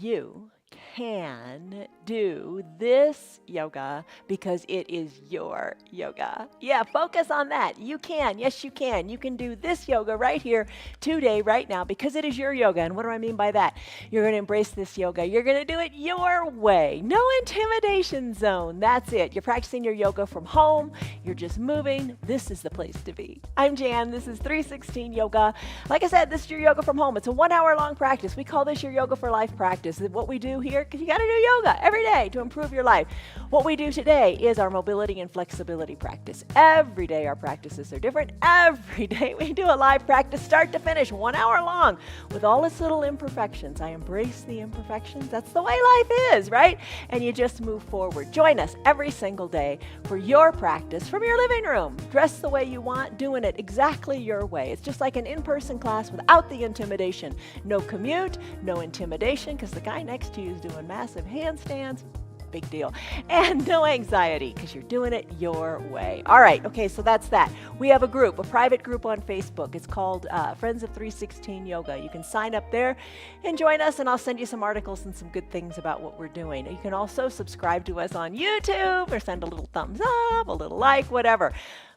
you can do this yoga because it is your yoga. Yeah, focus on that. You can. Yes, you can. You can do this yoga right here today, right now, because it is your yoga. And what do I mean by that? You're going to embrace this yoga. You're going to do it your way. No intimidation zone. That's it. You're practicing your yoga from home. You're just moving. This is the place to be. I'm Jan. This is 316 Yoga. Like I said, this is your yoga from home. It's a 1 hour long practice. We call this your Yoga for Life practice. What we do here, because you got to do yoga every day to improve your life. What we do today is our mobility and flexibility practice. Every day our practices are different. Every day we do a live practice, start to finish, 1 hour long, with all its little imperfections. I embrace the imperfections. That's the way life is, right? And you just move forward. Join us every single day for your practice from your living room. Dress the way you want, doing it exactly your way. It's just like an in-person class without the intimidation. No commute, no intimidation, because the guy next to you is doing massive handstands. Big deal. And no anxiety because you're doing it your way. All right. Okay. So that's that. We have a group, a private group on Facebook. It's called Friends of 316 Yoga. You can sign up there and join us, and I'll send you some articles and some good things about what we're doing. You can also subscribe to us on YouTube or send a little thumbs up, a little like, whatever.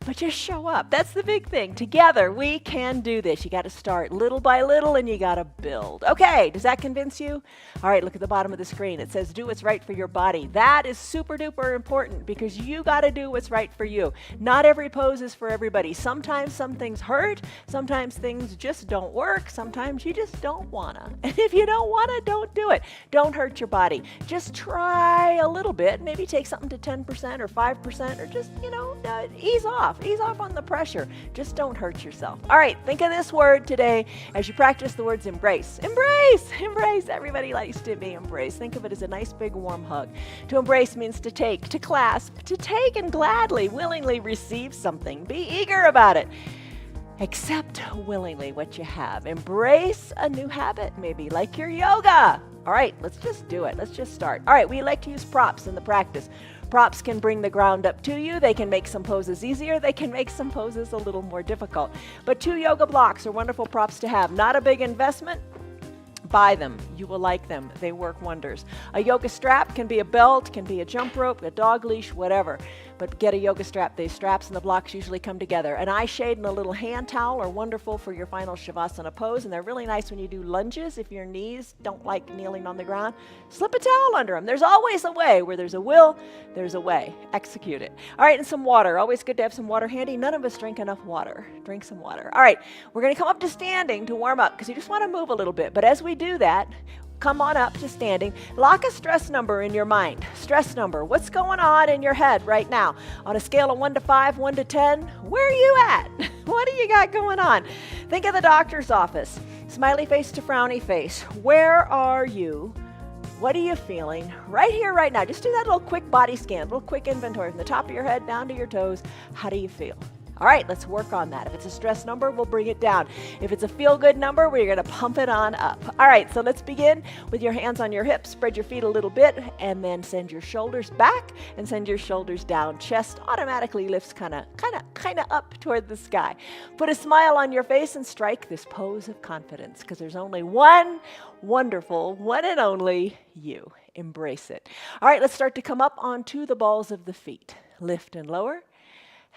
But just show up. That's the big thing. Together, we can do this. You got to start little by little, and you got to build. Okay, does that convince you? All right, look at the bottom of the screen. It says, do what's right for your body. That is super duper important because you got to do what's right for you. Not every pose is for everybody. Sometimes some things hurt. Sometimes things just don't work. Sometimes you just don't want to. And if you don't want to, don't do it. Don't hurt your body. Just try a little bit. Maybe take something to 10% or 5% or just, ease off. Ease off on the pressure. Just don't hurt yourself. All right, think of this word today as you practice the words embrace. Embrace! Embrace. Everybody likes to be embraced. Think of it as a nice big warm hug. To embrace means to take, to clasp, to take and gladly, willingly receive something. Be eager about it. Accept willingly what you have. Embrace a new habit, maybe like your yoga. All right, let's just do it. Let's just start. All right, we like to use props in the practice. Props can bring the ground up to you. They can make some poses easier. They can make some poses a little more difficult. But 2 yoga blocks are wonderful props to have. Not a big investment. Buy them. You will like them. They work wonders. A yoga strap can be a belt, can be a jump rope, a dog leash, whatever. But get a yoga strap. The straps and the blocks usually come together. An eye shade and a little hand towel are wonderful for your final Shavasana pose, and they're really nice when you do lunges. If your knees don't like kneeling on the ground, slip a towel under them. There's always a way. Where there's a will, there's a way. Execute it. All right, and some water. Always good to have some water handy. None of us drink enough water. Drink some water. All right, we're going to come up to standing to warm up because you just want to move a little bit. But as we do that, come on up to standing. Lock a stress number in your mind. Stress number. What's going on in your head right now? On a scale of 1 to 5, 1 to 10, where are you at? What do you got going on? Think of the doctor's office. Smiley face to frowny face. Where are you? What are you feeling right here, right now? Just do that little quick body scan, little quick inventory from the top of your head down to your toes. How do you feel? All right, let's work on that. If it's a stress number, we'll bring it down. If it's a feel-good number, we're going to pump it on up. All right, so let's begin with your hands on your hips. Spread your feet a little bit, and then send your shoulders back and send your shoulders down. Chest automatically lifts kind of up toward the sky. Put a smile on your face and strike this pose of confidence because there's only one wonderful, one and only you. Embrace it. All right, let's start to come up onto the balls of the feet. Lift and lower.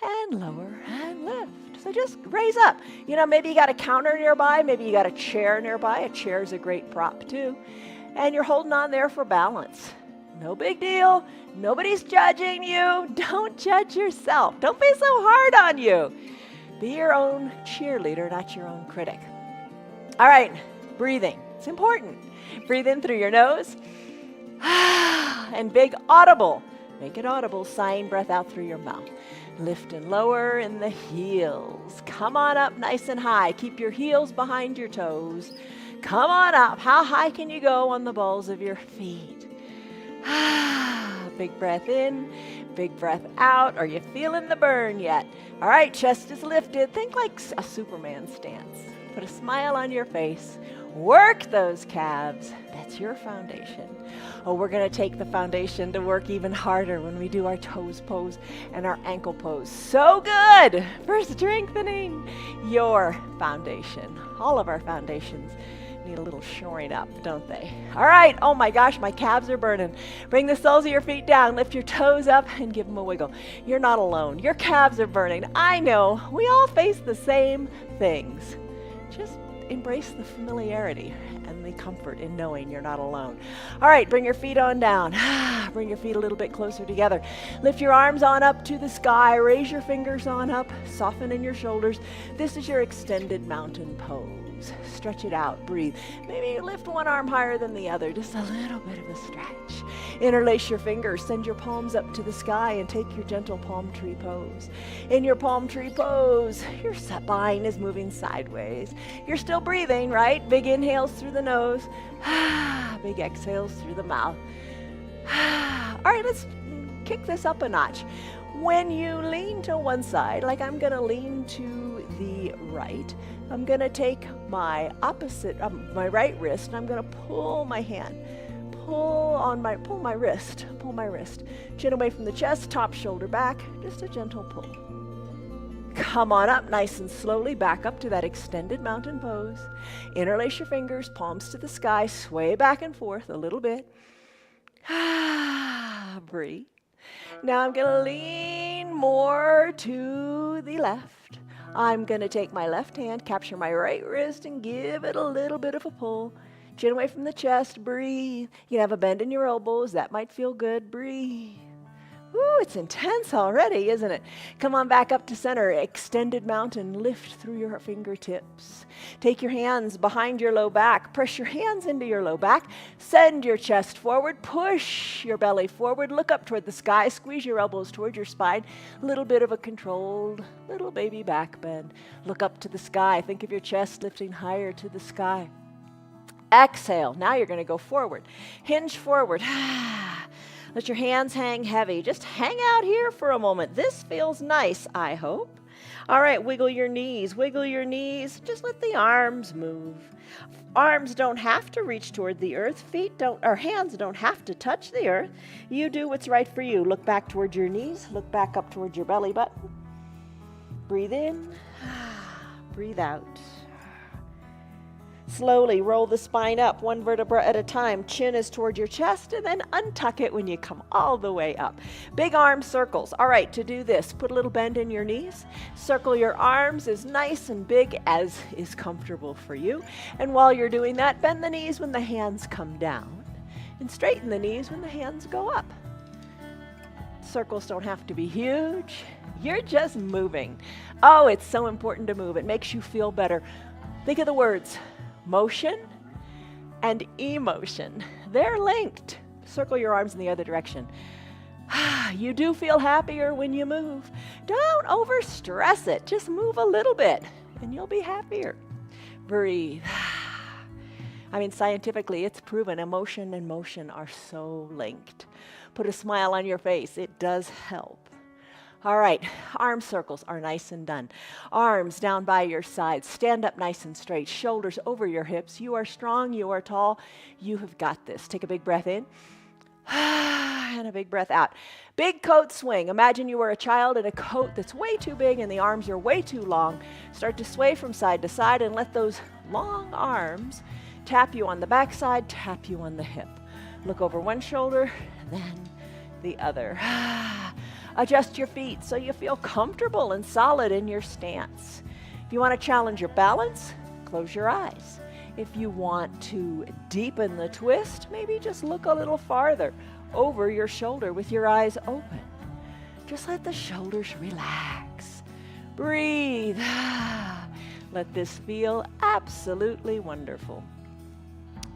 And lower and lift. So just raise up. Maybe you got a counter nearby. Maybe you got a chair nearby. A chair is a great prop too. And you're holding on there for balance. No big deal. Nobody's judging you. Don't judge yourself. Don't be so hard on you. Be your own cheerleader, not your own critic. All right, breathing. It's important. Breathe in through your nose. And big audible. Make it audible. Sighing breath out through your mouth. Lift and lower in the heels. Come on up nice and high. Keep your heels behind your toes. Come on up. How high can you go on the balls of your feet? Big breath in, big breath out. Are you feeling the burn yet? All right, chest is lifted. Think like a Superman stance. Put a smile on your face. Work those calves. That's your foundation. Oh, we're going to take the foundation to work even harder when we do our toes pose and our ankle pose. So good for strengthening your foundation. All of our foundations need a little shoring up, don't they? All right. Oh my gosh, my calves are burning. Bring the soles of your feet down. Lift your toes up and give them a wiggle. You're not alone. Your calves are burning. I know. We all face the same things. Just embrace the familiarity and the comfort in knowing you're not alone. All right, bring your feet on down. Bring your feet a little bit closer together. Lift your arms on up to the sky. Raise your fingers on up. Soften in your shoulders. This is your extended mountain pose. Stretch it out. Breathe. Maybe lift one arm higher than the other. Just a little bit of a stretch. Interlace your fingers. Send your palms up to the sky and take your gentle palm tree pose. In your palm tree pose, your spine is moving sideways. You're still breathing, right? Big inhales through the nose. Big exhales through the mouth. All right, let's kick this up a notch. When you lean to one side, like I'm going to lean to the right, I'm going to take my my right wrist, and I'm going to pull my hand. Pull my wrist. Chin away from the chest, top shoulder back, just a gentle pull. Come on up nice and slowly, back up to that extended mountain pose. Interlace your fingers, palms to the sky, sway back and forth a little bit. Breathe. Now I'm going to lean more to the left. I'm going to take my left hand, capture my right wrist, and give it a little bit of a pull. Chin away from the chest, breathe. You can have a bend in your elbows, that might feel good, breathe. Ooh, it's intense already, isn't it? Come on back up to center, extended mountain, lift through your fingertips. Take your hands behind your low back, press your hands into your low back, send your chest forward, push your belly forward, look up toward the sky, squeeze your elbows toward your spine, a little bit of a controlled little baby back bend. Look up to the sky, think of your chest lifting higher to the sky. Exhale, now you're going to go forward. Hinge forward. Let your hands hang heavy. Just hang out here for a moment. This feels nice, I hope. All right, wiggle your knees. Wiggle your knees. Just let the arms move. Arms don't have to reach toward the earth. Hands don't have to touch the earth. You do what's right for you. Look back toward your knees. Look back up toward your belly button. Breathe in. Breathe out. Slowly roll the spine up, one vertebra at a time. Chin is toward your chest, and then untuck it when you come all the way up. Big arm circles. All right, to do this, put a little bend in your knees. Circle your arms as nice and big as is comfortable for you. And while you're doing that, bend the knees when the hands come down, and straighten the knees when the hands go up. Circles don't have to be huge. You're just moving. Oh, it's so important to move. It makes you feel better. Think of the words. Motion and emotion. They're linked. Circle your arms in the other direction. You do feel happier when you move. Don't overstress it. Just move a little bit and you'll be happier. Breathe. Scientifically, it's proven emotion and motion are so linked. Put a smile on your face. It does help. All right, arm circles are nice and done. Arms down by your sides. Stand up nice and straight. Shoulders over your hips. You are strong. You are tall. You have got this. Take a big breath in. And a big breath out. Big coat swing. Imagine you were a child in a coat that's way too big and the arms are way too long. Start to sway from side to side and let those long arms tap you on the backside, tap you on the hip. Look over one shoulder, then the other. Adjust your feet so you feel comfortable and solid in your stance. If you want to challenge your balance, close your eyes. If you want to deepen the twist, maybe just look a little farther over your shoulder with your eyes open. Just let the shoulders relax. Breathe. Let this feel absolutely wonderful.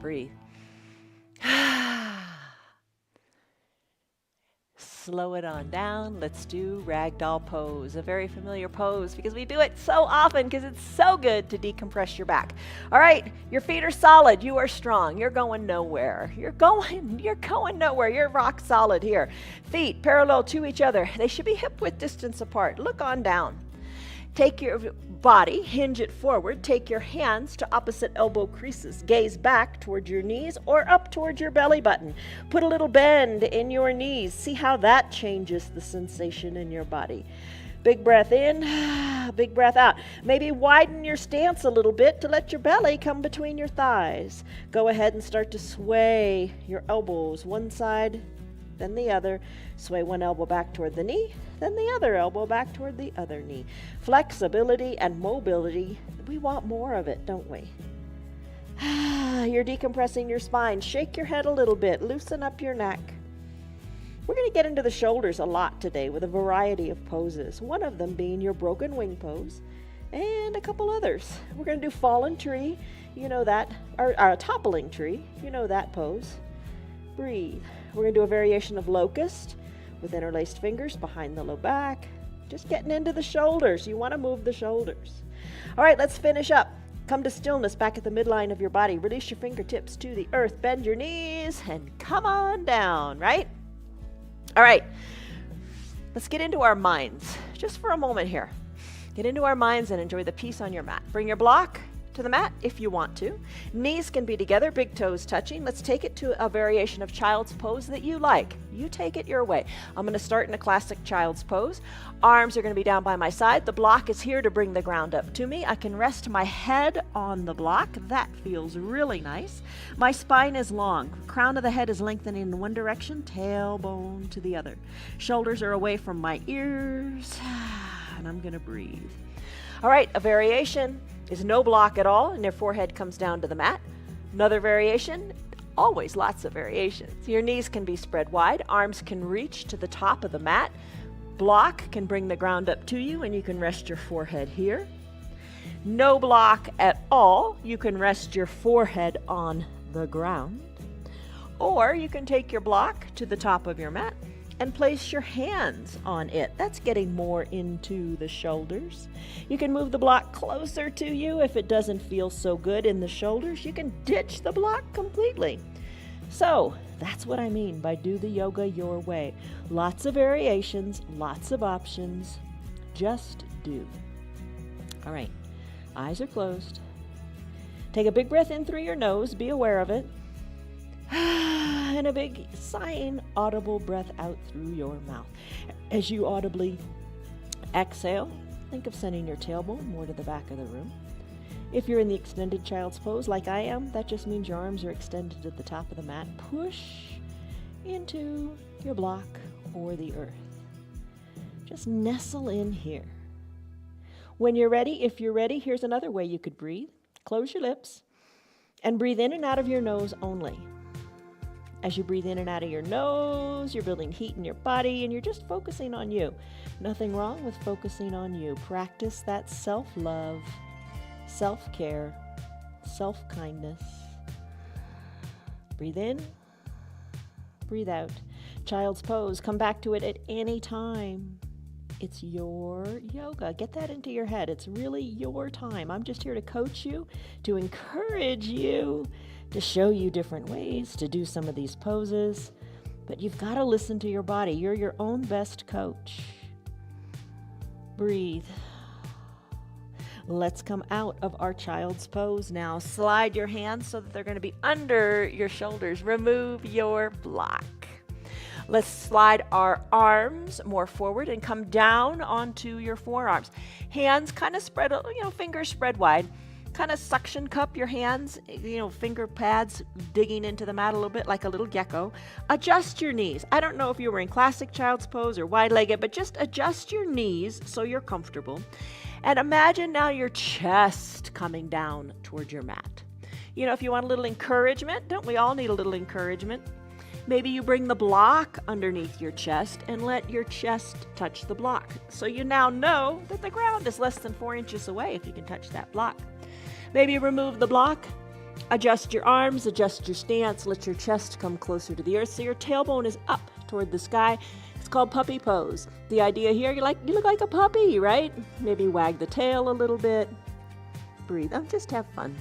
Breathe. Slow it on down. Let's do ragdoll pose, a very familiar pose because we do it so often because it's so good to decompress your back. All right, your feet are solid. You are strong. You're going nowhere. You're going nowhere. You're rock solid here. Feet parallel to each other. They should be hip-width distance apart. Look on down. Take your body, hinge it forward. Take your hands to opposite elbow creases. Gaze back toward your knees or up toward your belly button. Put a little bend in your knees. See how that changes the sensation in your body. Big breath in, big breath out. Maybe widen your stance a little bit to let your belly come between your thighs. Go ahead and start to sway your elbows one side, then the other. Sway one elbow back toward the knee, then the other elbow back toward the other knee. Flexibility and mobility, we want more of it, don't we? You're decompressing your spine. Shake your head a little bit. Loosen up your neck. We're going to get into the shoulders a lot today with a variety of poses, one of them being your broken wing pose, and a couple others. We're going to do fallen tree, you know that, or toppling tree, you know that pose. Breathe. We're going to do a variation of locust with interlaced fingers behind the low back. Just getting into the shoulders. You want to move the shoulders. All right, let's finish up. Come to stillness back at the midline of your body. Release your fingertips to the earth. Bend your knees and come on down, right? All right, let's get into our minds just for a moment here. Get into our minds and enjoy the peace on your mat. Bring your block to the mat if you want to. Knees can be together, big toes touching. Let's take it to a variation of child's pose that you like. You take it your way. I'm going to start in a classic child's pose. Arms are going to be down by my side. The block is here to bring the ground up to me. I can rest my head on the block. That feels really nice. My spine is long. Crown of the head is lengthening in one direction, tailbone to the other. Shoulders are away from my ears, and I'm going to breathe. All right, a variation is no block at all, and your forehead comes down to the mat. Another variation, always lots of variations. Your knees can be spread wide, arms can reach to the top of the mat. Block can bring the ground up to you, and you can rest your forehead here. No block at all, you can rest your forehead on the ground. Or you can take your block to the top of your mat and place your hands on it. That's getting more into the shoulders. You can move the block closer to you if it doesn't feel so good in the shoulders. You can ditch the block completely. So that's what I mean by do the yoga your way. Lots of variations, lots of options. Just do. All right, eyes are closed. Take a big breath in through your nose. Be aware of it. And a big sighing, audible breath out through your mouth. As you audibly exhale, think of sending your tailbone more to the back of the room. If you're in the extended child's pose like I am, that just means your arms are extended at the top of the mat. Push into your block or the earth. Just nestle in here. When you're ready, if you're ready, here's another way you could breathe. Close your lips and breathe in and out of your nose only. As you breathe in and out of your nose, you're building heat in your body and you're just focusing on you. Nothing wrong with focusing on you. Practice that self-love, self-care, self-kindness. Breathe in, breathe out. Child's pose, come back to it at any time. It's your yoga. Get that into your head. It's really your time. I'm just here to coach you, to encourage you, to show you different ways to do some of these poses. But you've got to listen to your body. You're your own best coach. Breathe. Let's come out of our child's pose now. Slide your hands so that they're going to be under your shoulders. Remove your block. Let's slide our arms more forward and come down onto your forearms. Hands kind of spread, fingers spread wide. Kind of suction cup your hands, finger pads digging into the mat a little bit like a little gecko. Adjust your knees. I don't know if you were in classic child's pose or wide-legged, but just adjust your knees so you're comfortable. And imagine now your chest coming down toward your mat. If you want a little encouragement, don't we all need a little encouragement? Maybe you bring the block underneath your chest and let your chest touch the block. So you now know that the ground is less than 4 inches away if you can touch that block. Maybe remove the block, adjust your arms, adjust your stance, let your chest come closer to the earth so your tailbone is up toward the sky. It's called puppy pose. The idea here, you look like a puppy, right? Maybe wag the tail a little bit. Breathe. Just have fun.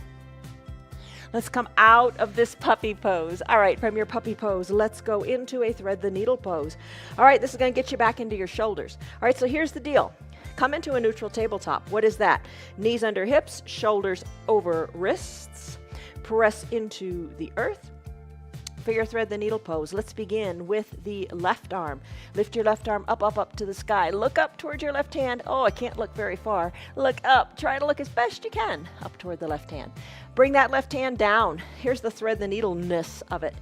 Let's come out of this puppy pose. All right, from your puppy pose, let's go into a thread the needle pose. All right, this is going to get you back into your shoulders. All right, so here's the deal. Come into a neutral tabletop. What is that? Knees under hips, shoulders over wrists. Press into the earth. for your thread the needle pose. Let's begin with the left arm. Lift your left arm up, up, up to the sky. Look up towards your left hand. Oh, I can't look very far. Look up. Try to look as best you can up toward the left hand. Bring that left hand down. Here's the thread the needle-ness of it.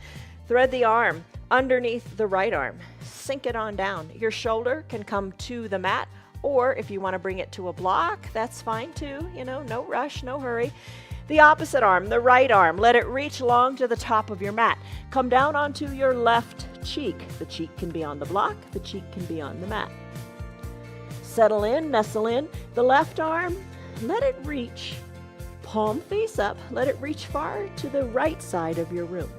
Thread the arm underneath the right arm. Sink it on down. Your shoulder can come to the mat, or if you want to bring it to a block, that's fine too. You know, no rush, no hurry. The opposite arm, the right arm, let it reach long to the top of your mat. Come down onto your left cheek. The cheek can be on the block, the cheek can be on the mat. Settle in, nestle in. The left arm, let it reach, palm face up, let it reach far to the right side of your room.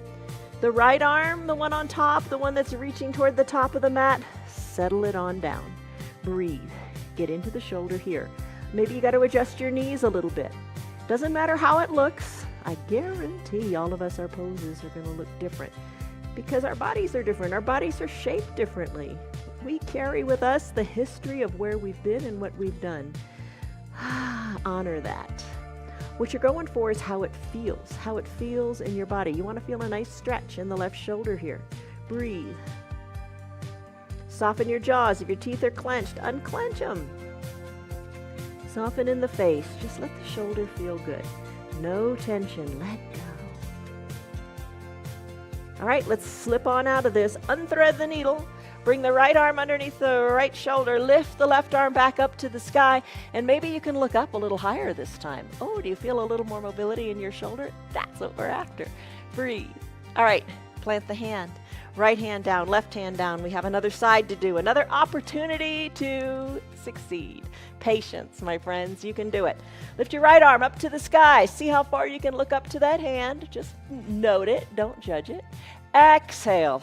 The right arm, the one on top, the one that's reaching toward the top of the mat, settle it on down. Breathe. Get into the shoulder here. Maybe you got to adjust your knees a little bit. Doesn't matter how it looks. I guarantee all of us, our poses are going to look different because our bodies are different. Our bodies are shaped differently. We carry with us the history of where we've been and what we've done. Honor that. What you're going for is how it feels in your body. You want to feel a nice stretch in the left shoulder here. Breathe. Soften your jaws. If your teeth are clenched, unclench them. Soften in the face. Just let the shoulder feel good. No tension. Let go. All right, let's slip on out of this. Unthread the needle. Bring the right arm underneath the right shoulder. Lift the left arm back up to the sky. And maybe you can look up a little higher this time. Oh, do you feel a little more mobility in your shoulder? That's what we're after. Breathe. All right, plant the hand. Right hand down, left hand down. We have another side to do, another opportunity to succeed. Patience, my friends, you can do it. Lift your right arm up to the sky. See how far you can look up to that hand. Just note it, don't judge it. Exhale.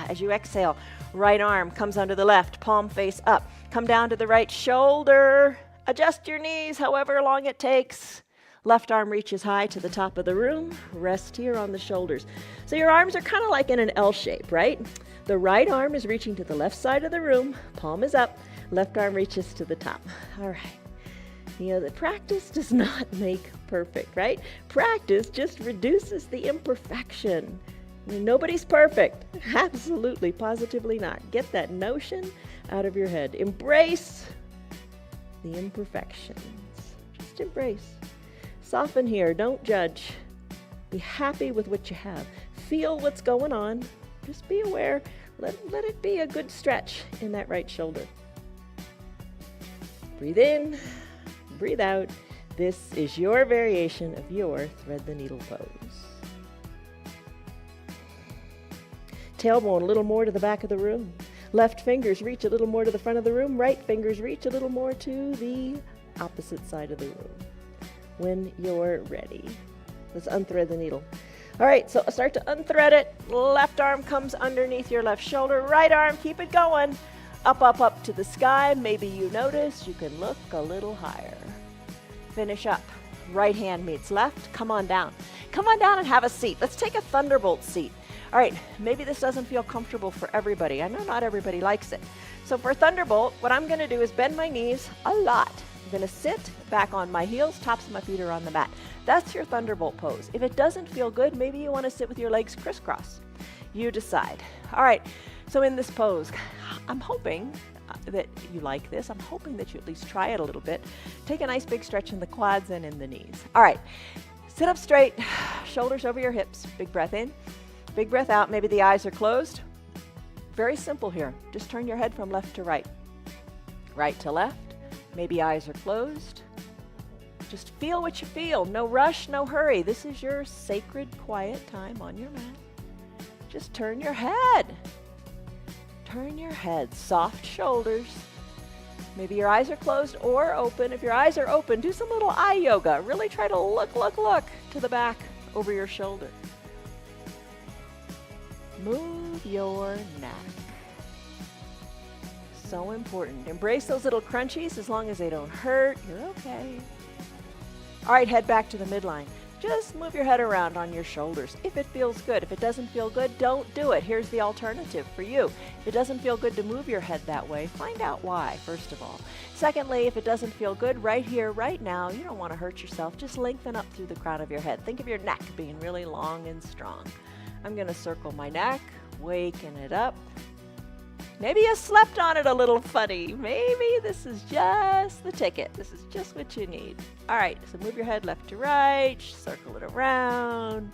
As you exhale, right arm comes under the left, palm face up. Come down to the right shoulder. Adjust your knees however long it takes. Left arm reaches high to the top of the room. Rest here on the shoulders. So your arms are kind of like in an L shape, right? The right arm is reaching to the left side of the room. Palm is up. Left arm reaches to the top. All right. You know, the practice does not make perfect, right? Practice just reduces the imperfection. I mean, nobody's perfect. Absolutely, positively not. Get that notion out of your head. Embrace the imperfections. Just embrace. Soften here, don't judge. Be happy with what you have. Feel what's going on. Just be aware. Let it be a good stretch in that right shoulder. Breathe in, breathe out. This is your variation of your thread the needle pose. Tailbone a little more to the back of the room. Left fingers reach a little more to the front of the room. Right fingers reach a little more to the opposite side of the room. When you're ready, let's unthread the needle. All right, so start to unthread it. Left arm comes underneath your left shoulder. Right arm, keep it going. Up, up, up to the sky. Maybe you notice you can look a little higher. Finish up. Right hand meets left. Come on down. Come on down and have a seat. Let's take a thunderbolt seat. All right, maybe this doesn't feel comfortable for everybody. I know not everybody likes it. So for thunderbolt, what I'm going to do is bend my knees a lot. I'm going to sit back on my heels, tops of my feet are on the mat. That's your thunderbolt pose. If it doesn't feel good, maybe you want to sit with your legs crisscross. You decide. All right, so in this pose, I'm hoping that you like this. I'm hoping that you at least try it a little bit. Take a nice big stretch in the quads and in the knees. All right, sit up straight, shoulders over your hips. Big breath in, big breath out. Maybe the eyes are closed. Very simple here. Just turn your head from left to right, right to left. Maybe eyes are closed. Just feel what you feel. No rush, no hurry. This is your sacred, quiet time on your mat. Just turn your head. Turn your head. Soft shoulders. Maybe your eyes are closed or open. If your eyes are open, do some little eye yoga. Really try to look to the back over your shoulder. Move your neck. So important. Embrace those little crunchies as long as they don't hurt. You're okay. All right, head back to the midline. Just move your head around on your shoulders if it feels good. If it doesn't feel good, don't do it. Here's the alternative for you. If it doesn't feel good to move your head that way, find out why, first of all. Secondly, if it doesn't feel good right here, right now, you don't want to hurt yourself. Just lengthen up through the crown of your head. Think of your neck being really long and strong. I'm going to circle my neck, waken it up. Maybe you slept on it a little funny. Maybe this is just the ticket. This is just what you need. All right, so move your head left to right, circle it around.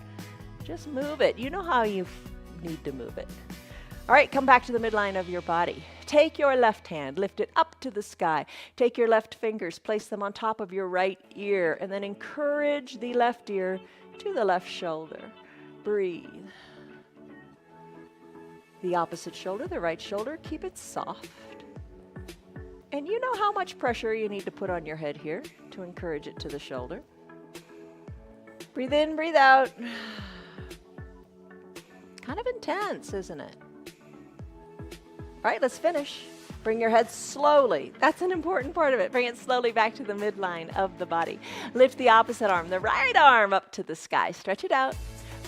Just move it. You know how you need to move it. All right, come back to the midline of your body. Take your left hand, lift it up to the sky. Take your left fingers, place them on top of your right ear, and then encourage the left ear to the left shoulder. Breathe. The opposite shoulder, the right shoulder, keep it soft. And you know how much pressure you need to put on your head here to encourage it to the shoulder. Breathe in, breathe out. Kind of intense, isn't it? All right, let's finish. Bring your head slowly. That's an important part of it. Bring it slowly back to the midline of the body. Lift the opposite arm, the right arm up to the sky. Stretch it out.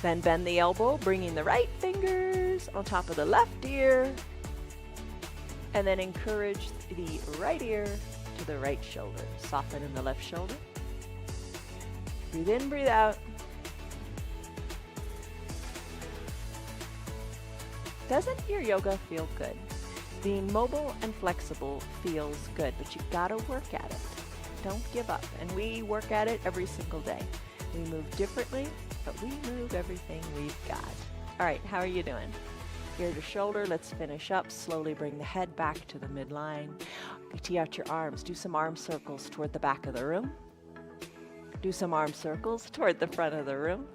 Then bend the elbow, bringing the right fingers on top of the left ear. And then encourage the right ear to the right shoulder. Soften in the left shoulder. Breathe in, breathe out. Doesn't your yoga feel good? Being mobile and flexible feels good, but you've got to work at it. Don't give up. And we work at it every single day. We move differently, but we move everything we've got. All right, how are you doing? Ear to shoulder, let's finish up. Slowly bring the head back to the midline. Tee out your arms. Do some arm circles toward the back of the room. Do some arm circles toward the front of the room.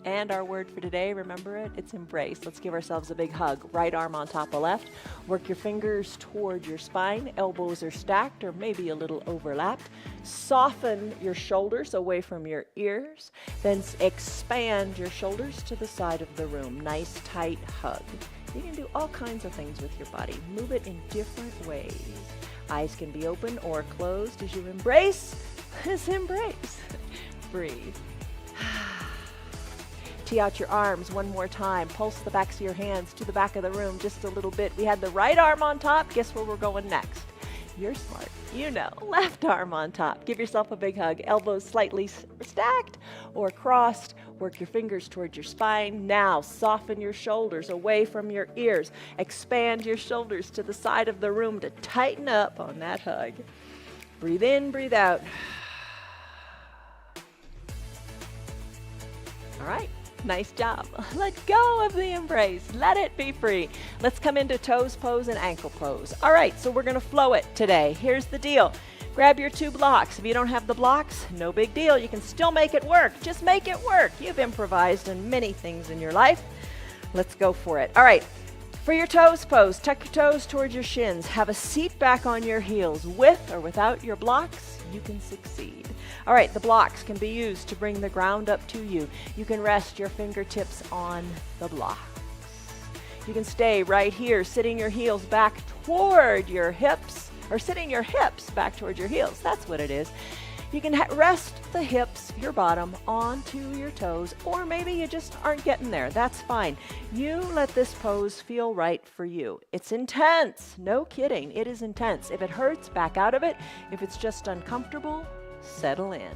And our word for today, remember it, it's embrace. Let's give ourselves a big hug. Right arm on top of left. Work your fingers toward your spine. Elbows are stacked or maybe a little overlapped. Soften your shoulders away from your ears. Then expand your shoulders to the side of the room. Nice, tight hug. You can do all kinds of things with your body. Move it in different ways. Eyes can be open or closed as you embrace. This embrace. Breathe. Tee out your arms one more time. Pulse the backs of your hands to the back of the room just a little bit. We had the right arm on top. Guess where we're going next? You're smart. You know. Left arm on top. Give yourself a big hug. Elbows slightly stacked or crossed. Work your fingers towards your spine. Now soften your shoulders away from your ears. Expand your shoulders to the side of the room to tighten up on that hug. Breathe in, breathe out. All right. Nice job. Let go of the embrace. Let it be free. Let's come into toes pose and ankle pose. All right, so we're going to flow it today. Here's the deal. Grab your 2 blocks. If you don't have the blocks, no big deal. You can still make it work. Just make it work. You've improvised in many things in your life. Let's go for it. All right, for your toes pose, tuck your toes towards your shins. Have a seat back on your heels. With or without your blocks, you can succeed. All right, the blocks can be used to bring the ground up to you. You can rest your fingertips on the blocks. You can stay right here, sitting your heels back toward your hips, or sitting your hips back toward your heels. That's what it is. You can rest the hips, your bottom, onto your toes, or maybe you just aren't getting there. That's fine. You let this pose feel right for you. It's intense. No kidding. It is intense. If it hurts, back out of it. If it's just uncomfortable, settle in.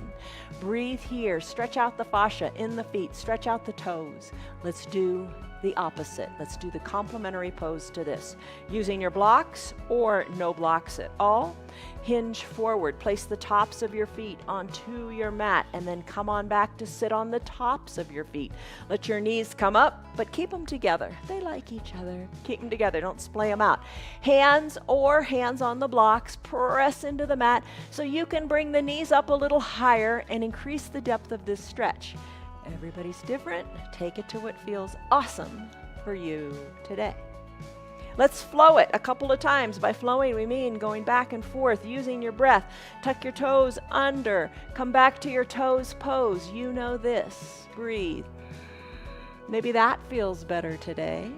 Breathe here. Stretch out the fascia in the feet. Stretch out the toes. Let's do the opposite. Let's do the complementary pose to this. Using your blocks or no blocks at all. Hinge forward. Place the tops of your feet onto your mat and then come on back to sit on the tops of your feet. Let your knees come up, but keep them together. They like each other. Keep them together. Don't splay them out. Hands on the blocks. Press into the mat so you can bring the knees up a little higher and increase the depth of this stretch. Everybody's different. Take it to what feels awesome for you today. Let's flow it a couple of times. By flowing, we mean going back and forth, using your breath. Tuck your toes under. Come back to your toes pose. You know this. Breathe. Maybe that feels better today.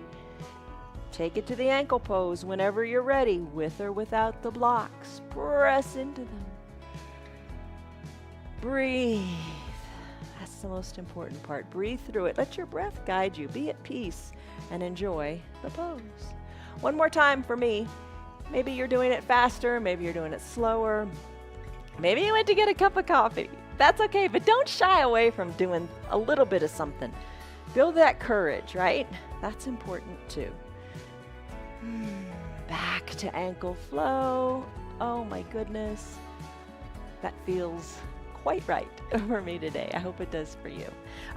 Take it to the ankle pose whenever you're ready, with or without the blocks. Press into them. Breathe. That's the most important part. Breathe through it. Let your breath guide you. Be at peace and enjoy the pose. One more time for me. Maybe you're doing it faster. Maybe you're doing it slower. Maybe you went to get a cup of coffee. That's okay, but don't shy away from doing a little bit of something Build that courage, right? That's important too. Back to ankle flow. Oh my goodness. That feels quite right for me today. I hope it does for you.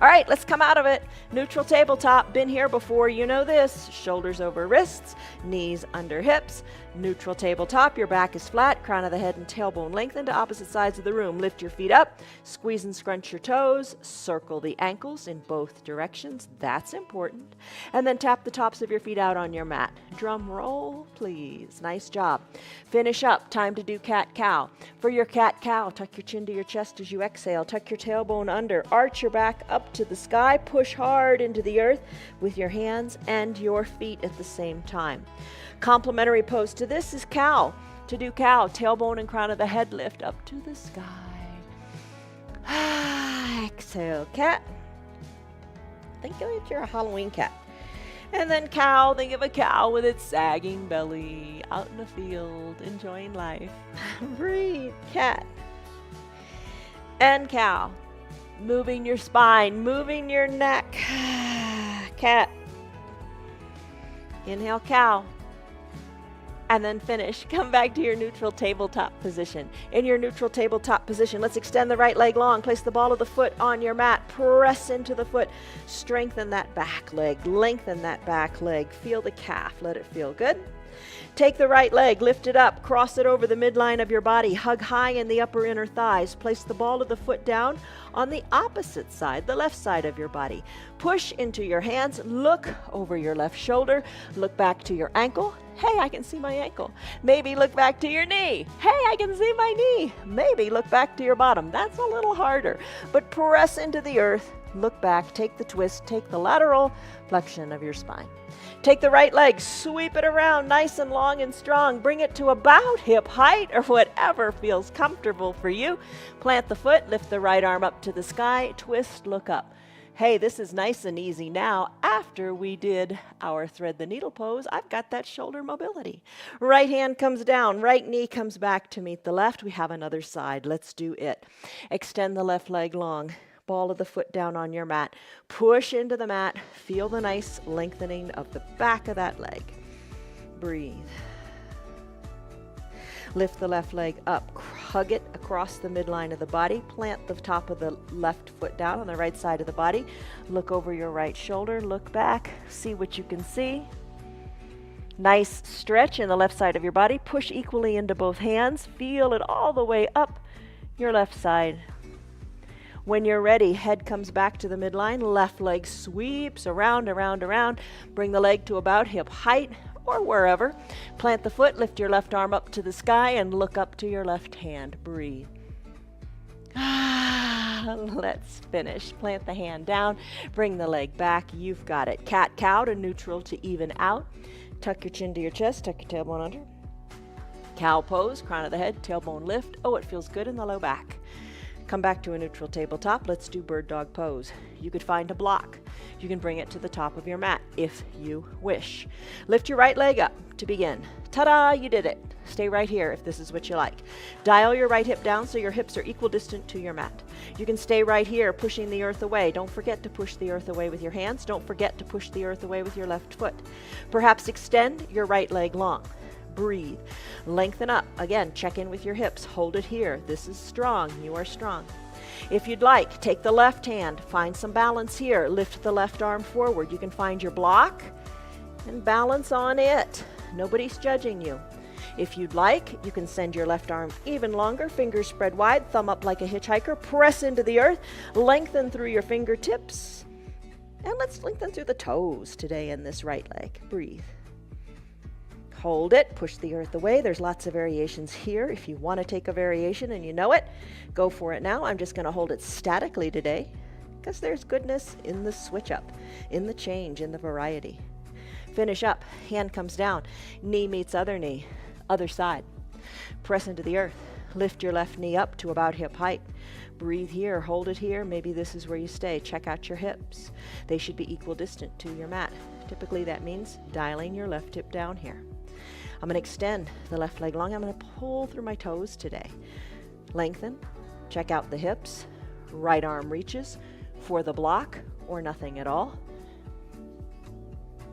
All right, let's come out of it. Neutral tabletop. Been here before, you know this. Shoulders over wrists, knees under hips. Neutral tabletop. Your back is flat, crown of the head and tailbone lengthened to opposite sides of the room. Lift your feet up, squeeze and scrunch your toes, circle the ankles in both directions. That's important. And then tap the tops of your feet out on your mat. Drum roll, please. Nice job. Finish up. Time to do cat-cow. For your cat-cow, tuck your chin to your chest as you exhale. Tuck your tailbone under. Arch your back up to the sky. Push hard into the earth with your hands and your feet at the same time. Complementary pose to this is cow. To do cow, tailbone and crown of the head lift up to the sky. Exhale, cat. Think of it, you're a Halloween cat. And then cow, think of a cow with its sagging belly, out in the field, enjoying life. Breathe, cat. And cow. Moving your spine, moving your neck. Cat. Inhale, cow. And then finish. Come back to your neutral tabletop position. In your neutral tabletop position, let's extend the right leg long. Place the ball of the foot on your mat. Press into the foot. Strengthen that back leg. Lengthen that back leg. Feel the calf. Let it feel good. Take the right leg, lift it up, cross it over the midline of your body, hug high in the upper inner thighs. Place the ball of the foot down on the opposite side, the left side of your body. Push into your hands, look over your left shoulder, look back to your ankle. Hey, I can see my ankle. Maybe look back to your knee. Hey, I can see my knee. Maybe look back to your bottom. That's a little harder, but press into the earth, look back, take the twist, take the lateral flexion of your spine. Take the right leg, sweep it around nice and long and strong. Bring it to about hip height or whatever feels comfortable for you. Plant the foot, lift the right arm up to the sky, twist, look up. Hey, this is nice and easy now. After we did our thread the needle pose, I've got that shoulder mobility. Right hand comes down, right knee comes back to meet the left. We have another side. Let's do it. Extend the left leg long. Ball of the foot down on your mat. Push into the mat. Feel the nice lengthening of the back of that leg. Breathe. Lift the left leg up. Hug it across the midline of the body. Plant the top of the left foot down on the right side of the body. Look over your right shoulder. Look back. See what you can see. Nice stretch in the left side of your body. Push equally into both hands. Feel it all the way up your left side. When you're ready, head comes back to the midline, left leg sweeps around, around, around. Bring the leg to about hip height or wherever. Plant the foot, lift your left arm up to the sky and look up to your left hand. Breathe. Let's finish. Plant the hand down, bring the leg back. You've got it. Cat-cow to neutral to even out. Tuck your chin to your chest, tuck your tailbone under. Cow pose, crown of the head, tailbone lift. Oh, it feels good in the low back. Come back to a neutral tabletop. Let's do bird dog pose. You could find a block. You can bring it to the top of your mat if you wish. Lift your right leg up to begin. Ta-da, you did it. Stay right here if this is what you like. Dial your right hip down so your hips are equal distant to your mat. You can stay right here pushing the earth away. Don't forget to push the earth away with your hands. Don't forget to push the earth away with your left foot. Perhaps extend your right leg long. Breathe. Lengthen up. Again, check in with your hips. Hold it here. This is strong. You are strong. If you'd like, take the left hand. Find some balance here. Lift the left arm forward. You can find your block and balance on it. Nobody's judging you. If you'd like, you can send your left arm even longer. Fingers spread wide. Thumb up like a hitchhiker. Press into the earth. Lengthen through your fingertips. And let's lengthen through the toes today in this right leg. Breathe. Hold it, push the earth away. There's lots of variations here. If you want to take a variation and you know it, go for it now. I'm just going to hold it statically today because there's goodness in the switch up, in the change, in the variety. Finish up, hand comes down, knee meets other knee, other side. Press into the earth. Lift your left knee up to about hip height. Breathe here, hold it here. Maybe this is where you stay. Check out your hips. They should be equal distant to your mat. Typically that means dialing your left hip down here. I'm going to extend the left leg long. I'm going to pull through my toes today. Lengthen. Check out the hips. Right arm reaches for the block or nothing at all.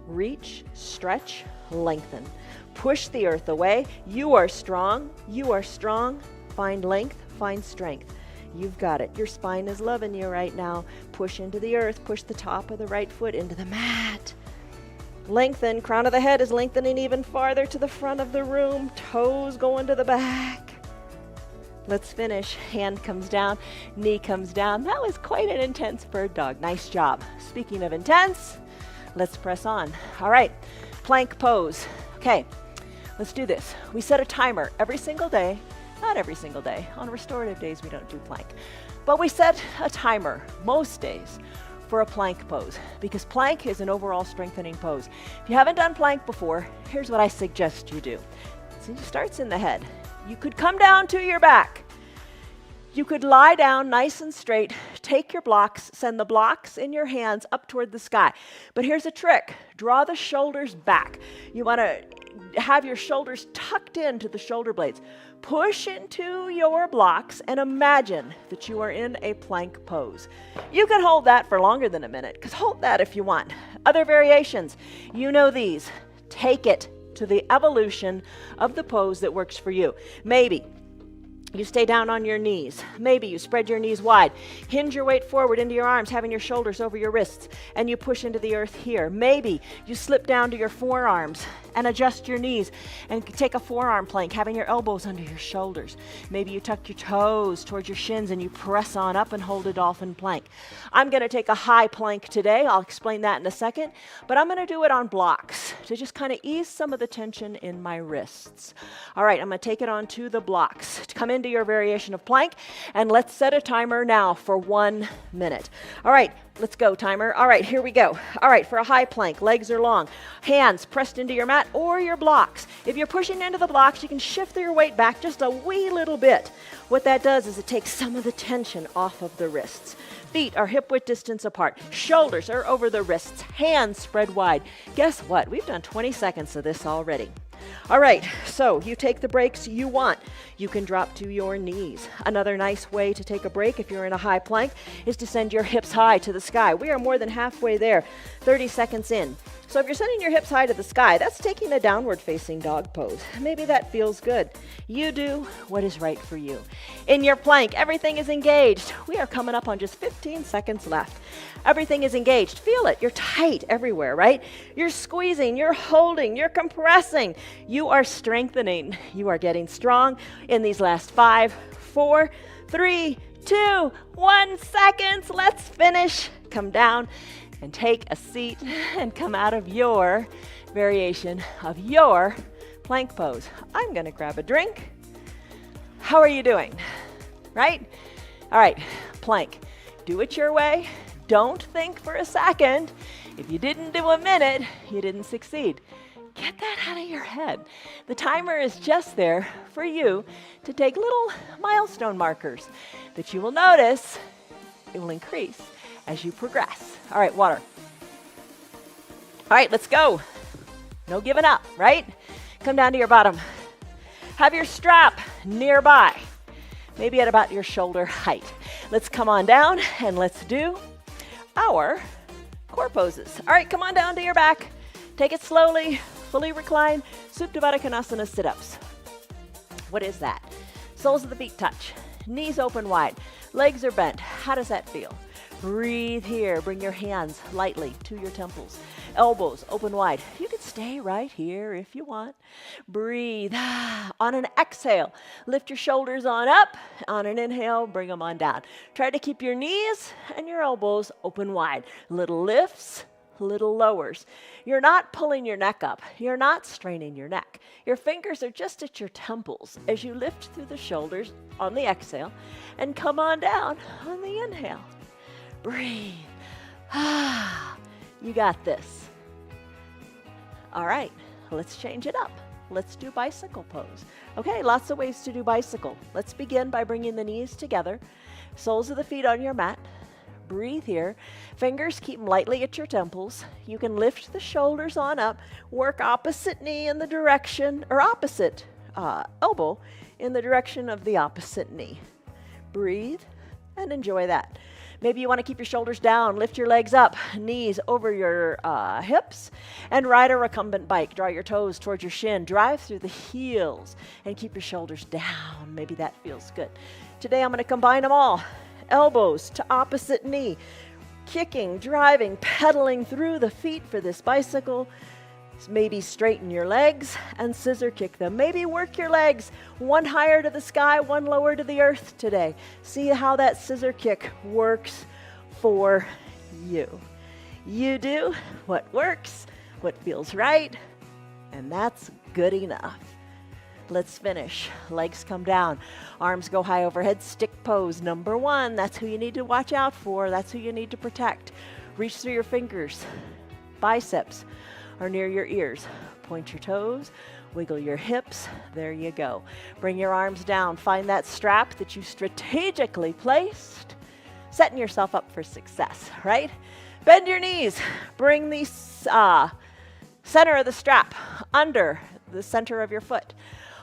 Reach, stretch, lengthen. Push the earth away. You are strong. You are strong. Find length, find strength. You've got it. Your spine is loving you right now. Push into the earth. Push the top of the right foot into the mat. Lengthen. Crown of the head is lengthening even farther to the front of the room. Toes going to the back. Let's finish. Hand comes down. Knee comes down. That was quite an intense bird dog. Nice job. Speaking of intense, let's press on. All right. Plank pose. Okay. Let's do this. We set a timer every single day. Not every single day. On restorative days, we don't do plank. But we set a timer most days for a plank pose because plank is an overall strengthening pose. If you haven't done plank before, here's what I suggest you do. So it starts in the head. You could come down to your back. You could lie down nice and straight, take your blocks, send the blocks in your hands up toward the sky. But here's a trick. Draw the shoulders back. You want to have your shoulders tucked into the shoulder blades. Push into your blocks and imagine that you are in a plank pose. You can hold that for longer than a minute, because hold that if you want. Other variations, you know these. Take it to the evolution of the pose that works for you. Maybe you stay down on your knees. Maybe you spread your knees wide. Hinge your weight forward into your arms, having your shoulders over your wrists, and you push into the earth here. Maybe you slip down to your forearms and adjust your knees and take a forearm plank, having your elbows under your shoulders. Maybe you tuck your toes towards your shins and you press on up and hold a dolphin plank. I'm going to take a high plank today. I'll explain that in a second, but I'm going to do it on blocks to just kind of ease some of the tension in my wrists. All right, I'm going to take it onto the blocks to come into your variation of plank, and let's set a timer now for 1 minute. All right, let's go, timer. All right, here we go. All right, for a high plank, legs are long, hands pressed into your mat or your blocks. If you're pushing into the blocks, you can shift your weight back just a wee little bit. What that does is it takes some of the tension off of the wrists. Feet are hip width distance apart. Shoulders are over the wrists. Hands spread wide. Guess what? We've done 20 seconds of this already. All right, so you take the breaks you want. You can drop to your knees. Another nice way to take a break if you're in a high plank is to send your hips high to the sky. We are more than halfway there, 30 seconds in. So if you're sending your hips high to the sky, that's taking a downward facing dog pose. Maybe that feels good. You do what is right for you. In your plank, everything is engaged. We are coming up on just 15 seconds left. Everything is engaged. Feel it. You're tight everywhere, right? You're squeezing, you're holding, you're compressing. You are strengthening. You are getting strong in these last 5, 4, 3, 2, 1 seconds. Let's finish. Come down and take a seat and come out of your variation of your plank pose. I'm going to grab a drink. How are you doing? Right? All right, plank. Do it your way. Don't think for a second. If you didn't do a minute, you didn't succeed. Get that out of your head. The timer is just there for you to take little milestone markers that you will notice it will increase as you progress. All right, water. All right, let's go. No giving up, right? Come down to your bottom. Have your strap nearby, maybe at about your shoulder height. Let's come on down and let's do our core poses. All right, come on down to your back. Take it slowly, fully recline, Supta Baddha Konasana sit-ups. What is that? Soles of the feet touch, knees open wide, legs are bent. How does that feel? Breathe here. Bring your hands lightly to your temples. Elbows open wide. You can stay right here if you want. Breathe. On an exhale, lift your shoulders on up. On an inhale, bring them on down. Try to keep your knees and your elbows open wide. Little lifts, little lowers. You're not pulling your neck up. You're not straining your neck. Your fingers are just at your temples as you lift through the shoulders on the exhale and come on down on the inhale. Breathe. You got this. All right, let's change it up. Let's do bicycle pose. Okay, lots of ways to do bicycle. Let's begin by bringing the knees together, soles of the feet on your mat. Breathe here. Fingers keep them lightly at your temples. You can lift the shoulders on up. Work opposite knee in the direction, or opposite elbow in the direction of the opposite knee. Breathe and enjoy that. Maybe you want to keep your shoulders down, lift your legs up, knees over your hips, and ride a recumbent bike. Draw your toes towards your shin, drive through the heels, and keep your shoulders down. Maybe that feels good. Today I'm going to combine them all. Elbows to opposite knee, kicking, driving, pedaling through the feet for this bicycle. Maybe straighten your legs and scissor kick them. Maybe work your legs, one higher to the sky, one lower to the earth today. See how that scissor kick works for you. You do what works, what feels right, and that's good enough. Let's finish. Legs come down. Arms go high overhead. Stick pose. Number 1. That's who you need to watch out for. That's who you need to protect. Reach through your fingers. Biceps are near your ears. Point your toes. Wiggle your hips. There you go. Bring your arms down. Find that strap that you strategically placed. Setting yourself up for success, right? Bend your knees. Bring the center of the strap under the center of your foot.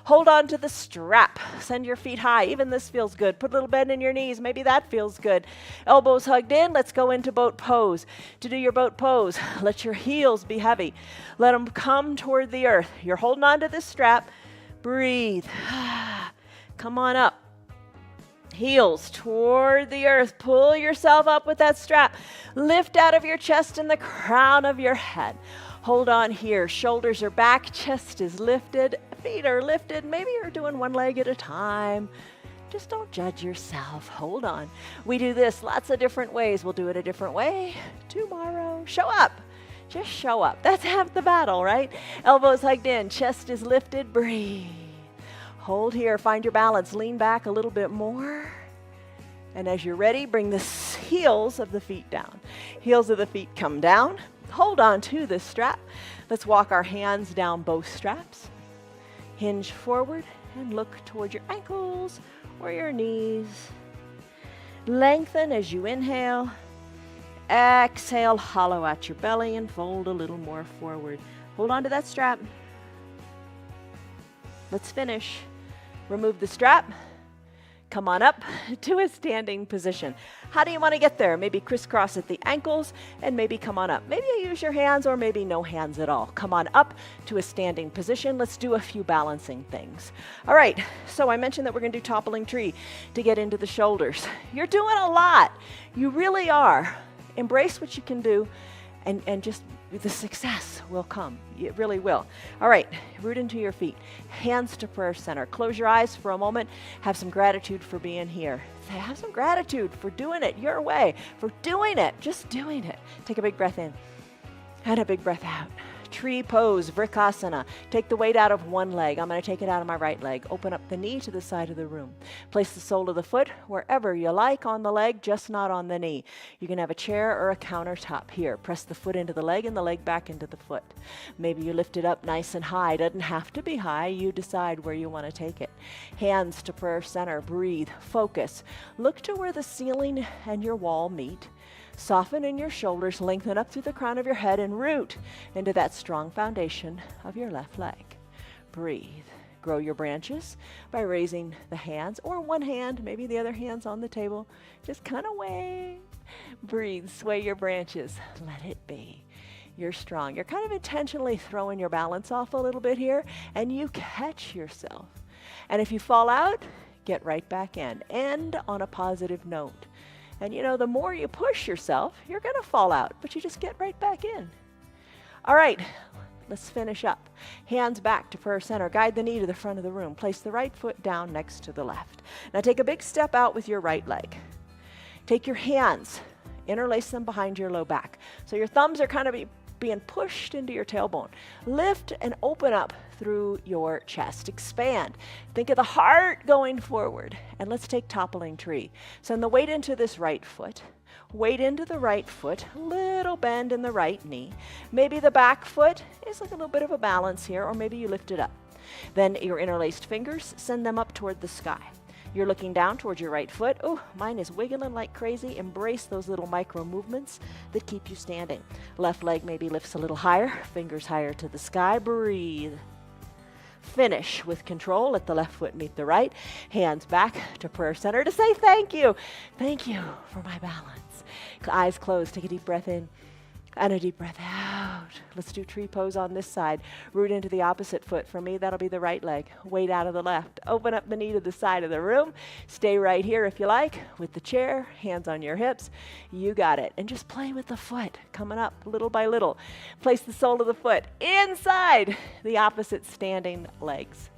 Hold on to the strap. Send your feet high. Even this feels good. Put a little bend in your knees. Maybe that feels good. Elbows hugged in. Let's go into boat pose. To do your boat pose, let your heels be heavy. Let them come toward the earth. You're holding on to this strap. Breathe. Come on up. Heels toward the earth. Pull yourself up with that strap. Lift out of your chest and the crown of your head. Hold on here. Shoulders are back. Chest is lifted. Feet are lifted. Maybe you're doing one leg at a time. Just don't judge yourself. Hold on. We do this lots of different ways. We'll do it a different way tomorrow. Show up. Just show up. That's half the battle, right? Elbows hugged in. Chest is lifted. Breathe. Hold here. Find your balance. Lean back a little bit more. And as you're ready, bring the heels of the feet down. Heels of the feet come down. Hold on to this strap. Let's walk our hands down both straps. Hinge forward and look toward your ankles or your knees. Lengthen as you inhale. Exhale, hollow out your belly and fold a little more forward. Hold on to that strap. Let's finish. Remove the strap. Come on up to a standing position. How do you want to get there? Maybe crisscross at the ankles and maybe come on up. Maybe you use your hands or maybe no hands at all. Come on up to a standing position. Let's do a few balancing things. All right, so I mentioned that we're going to do toppling tree to get into the shoulders. You're doing a lot. You really are. Embrace what you can do and just the success will come. It really will. All right, root into your feet. Hands to prayer center. Close your eyes for a moment. Have some gratitude for being here. Have some gratitude for doing it your way, for doing it, just doing it. Take a big breath in and a big breath out. Tree pose, Vrikasana. Take the weight out of one leg. I'm going to take it out of my right leg. Open up the knee to the side of the room. Place the sole of the foot wherever you like on the leg, just not on the knee. You can have a chair or a countertop here. Press the foot into the leg and the leg back into the foot. Maybe you lift it up nice and high. It doesn't have to be high. You decide where you want to take it. Hands to prayer center. Breathe. Focus. Look to where the ceiling and your wall meet. Soften in your shoulders, lengthen up through the crown of your head, and root into that strong foundation of your left leg. Breathe. Grow your branches by raising the hands, or one hand, maybe the other hand's on the table. Just kind of wave. Breathe. Sway your branches. Let it be. You're strong. You're kind of intentionally throwing your balance off a little bit here, and you catch yourself. And if you fall out, get right back in. End on a positive note. And you know, the more you push yourself, you're going to fall out, but you just get right back in. All right, let's finish up. Hands back to prayer center. Guide the knee to the front of the room. Place the right foot down next to the left. Now take a big step out with your right leg. Take your hands, interlace them behind your low back. So your thumbs are kind of being pushed into your tailbone. Lift and open up through your chest. Expand. Think of the heart going forward. And let's take toppling tree. Send the weight into this right foot. Weight into the right foot. Little bend in the right knee. Maybe the back foot is like a little bit of a balance here, or maybe you lift it up. Then your interlaced fingers, send them up toward the sky. You're looking down towards your right foot. Oh, mine is wiggling like crazy. Embrace those little micro movements that keep you standing. Left leg maybe lifts a little higher, fingers higher to the sky. Breathe. Finish with control. Let the left foot meet the right. Hands back to prayer center to say thank you. Thank you for my balance. Eyes closed. Take a deep breath in and a deep breath out. Let's do tree pose on this side. Root into the opposite foot. For me, that'll be the right leg. Weight out of the left. Open up the knee to the side of the room. Stay right here if you like with the chair. Hands on your hips. You got it. And just play with the foot. Coming up little by little. Place the sole of the foot inside the opposite standing legs.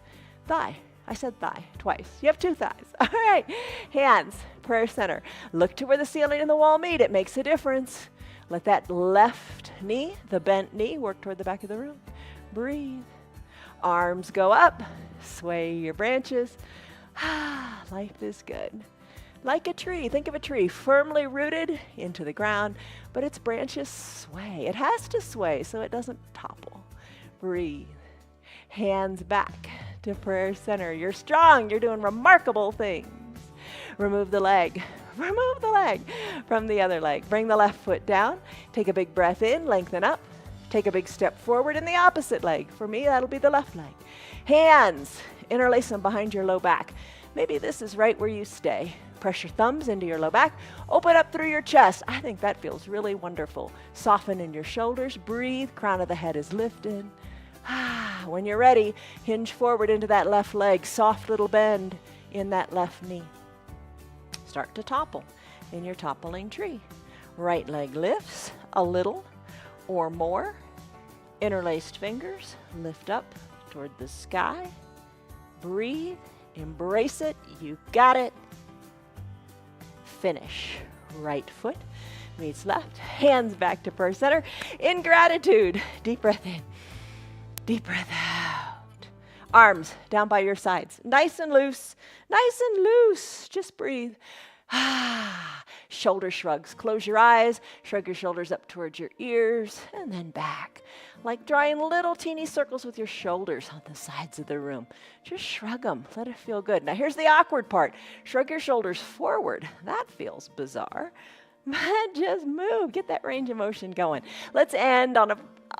Thigh. I said thigh twice. You have two thighs. All right. Hands. Prayer center. Look to where the ceiling and the wall meet. It makes a difference. Let that left knee, the bent knee, work toward the back of the room. Breathe. Arms go up. Sway your branches. Life is good. Like a tree. Think of a tree firmly rooted into the ground, but its branches sway. It has to sway so it doesn't topple. Breathe. Hands back to prayer center. You're strong. You're doing remarkable things. Remove the leg. Remove the leg from the other leg. Bring the left foot down. Take a big breath in, lengthen up. Take a big step forward in the opposite leg. For me, that'll be the left leg. Hands, interlace them behind your low back. Maybe this is right where you stay. Press your thumbs into your low back. Open up through your chest. I think that feels really wonderful. Soften in your shoulders. Breathe. Crown of the head is lifted. When you're ready, hinge forward into that left leg. Soft little bend in that left knee. Start to topple in your toppling tree. Right leg lifts a little or more. Interlaced fingers lift up toward the sky. Breathe, embrace it. You got it. Finish. Right foot meets left. Hands back to prayer center. In gratitude, deep breath in, deep breath out. Arms down by your sides. Nice and loose. Nice and loose. Just breathe. Shoulder shrugs. Close your eyes. Shrug your shoulders up towards your ears and then back. Like drawing little teeny circles with your shoulders on the sides of the room. Just shrug them. Let it feel good. Now here's the awkward part. Shrug your shoulders forward. That feels bizarre. But just move. Get that range of motion going. Let's end on a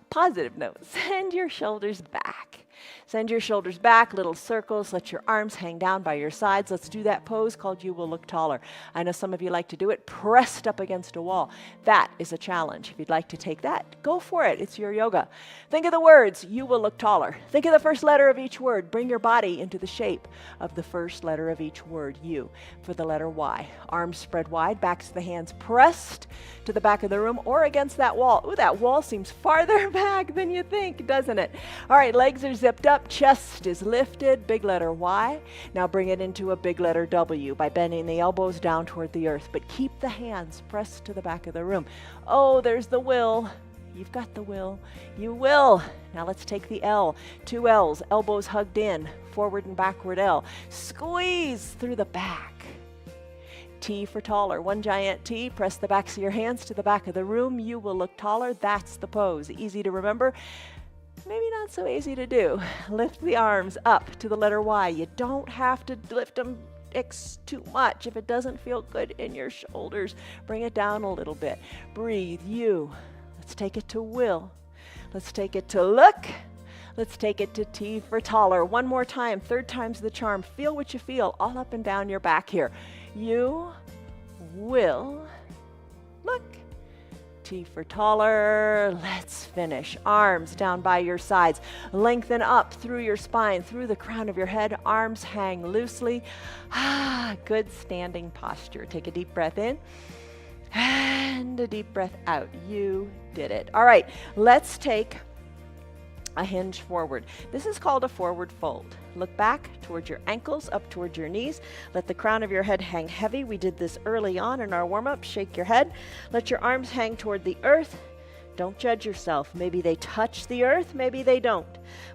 positive note. Send your shoulders back. Send your shoulders back, little circles. Let your arms hang down by your sides. Let's do that pose called You Will Look Taller. I know some of you like to do it pressed up against a wall. That is a challenge. If you'd like to take that, go for it. It's your yoga. Think of the words, you will look taller. Think of the first letter of each word. Bring your body into the shape of the first letter of each word, you, for the letter Y. Arms spread wide, backs of the hands pressed to the back of the room or against that wall. Ooh, that wall seems farther back than you think, doesn't it? All right, legs are zipped up. Chest is lifted, big letter Y. Now bring it into a big letter W by bending the elbows down toward the earth, but keep the hands pressed to the back of the room. Oh, there's the will. You've got the will. You will. Now let's take the L. 2 L's, elbows hugged in, forward and backward L. Squeeze through the back. T for taller. 1 giant T. Press the backs of your hands to the back of the room. You will look taller. That's the pose. Easy to remember. Maybe not so easy to do. Lift the arms up to the letter Y. You don't have to lift them too much. If it doesn't feel good in your shoulders, bring it down a little bit. Breathe. You. Let's take it to will. Let's take it to look. Let's take it to T for taller. 1 more time. 3rd time's the charm. Feel what you feel all up and down your back here. You will look. T for taller. Let's finish. Arms down by your sides. Lengthen up through your spine, through the crown of your head. Arms hang loosely. Good standing posture. Take a deep breath in and a deep breath out. You did it. All right, let's take a hinge forward. This is called a forward fold. Look back towards your ankles, up towards your knees. Let the crown of your head hang heavy. We did this early on in our warm-up. Shake your head. Let your arms hang toward the earth. Don't judge yourself. Maybe they touch the earth, maybe they don't.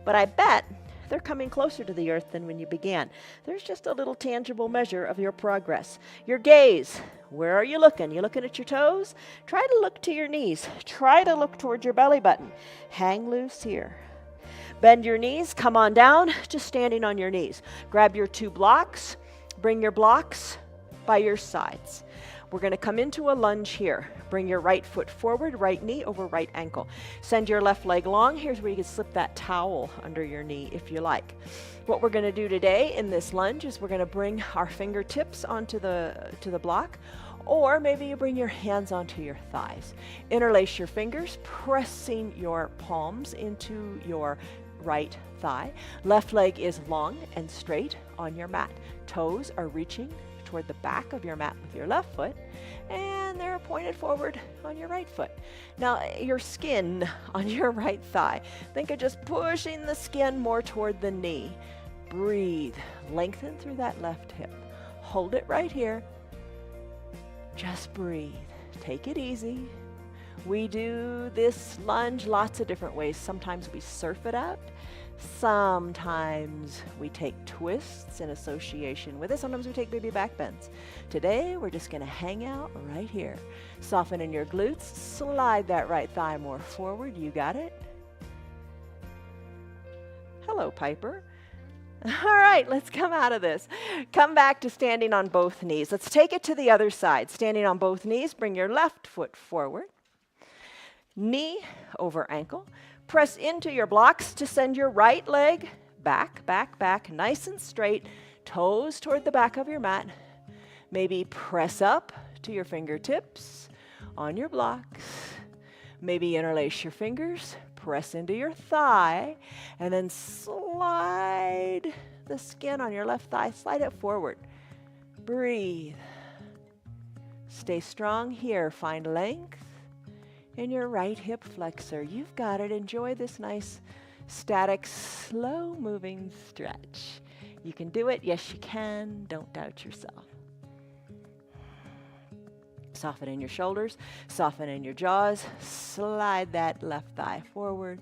But I bet they're coming closer to the earth than when you began. There's just a little tangible measure of your progress. Your gaze. Where are you looking? You looking at your toes? Try to look to your knees. Try to look toward your belly button. Hang loose here. Bend your knees, come on down, just standing on your knees. Grab your 2 blocks, bring your blocks by your sides. We're going to come into a lunge here. Bring your right foot forward, right knee over right ankle. Send your left leg long. Here's where you can slip that towel under your knee if you like. What we're going to do today in this lunge is we're going to bring our fingertips onto the block, or maybe you bring your hands onto your thighs. Interlace your fingers, pressing your palms into your right thigh. Left leg is long and straight on your mat. Toes are reaching toward the back of your mat with your left foot, and they're pointed forward on your right foot. Now, your skin on your right thigh, think of just pushing the skin more toward the knee. Breathe, lengthen through that left hip. Hold it right here. Just breathe. Take it easy. We do this lunge lots of different ways. Sometimes we surf it up. Sometimes we take twists in association with it. Sometimes we take baby back bends. Today, we're just going to hang out right here. Soften in your glutes. Slide that right thigh more forward. You got it? Hello, Piper. All right, let's come out of this. Come back to standing on both knees. Let's take it to the other side. Standing on both knees, bring your left foot forward. Knee over ankle. Press into your blocks to send your right leg back, back, back, nice and straight. Toes toward the back of your mat. Maybe press up to your fingertips on your blocks. Maybe interlace your fingers. Press into your thigh, and then slide the skin on your left thigh. Slide it forward. Breathe. Stay strong here. Find length in your right hip flexor. You've got it. Enjoy this nice, static, slow-moving stretch. You can do it. Yes, you can. Don't doubt yourself. Soften in your shoulders, soften in your jaws, slide that left thigh forward.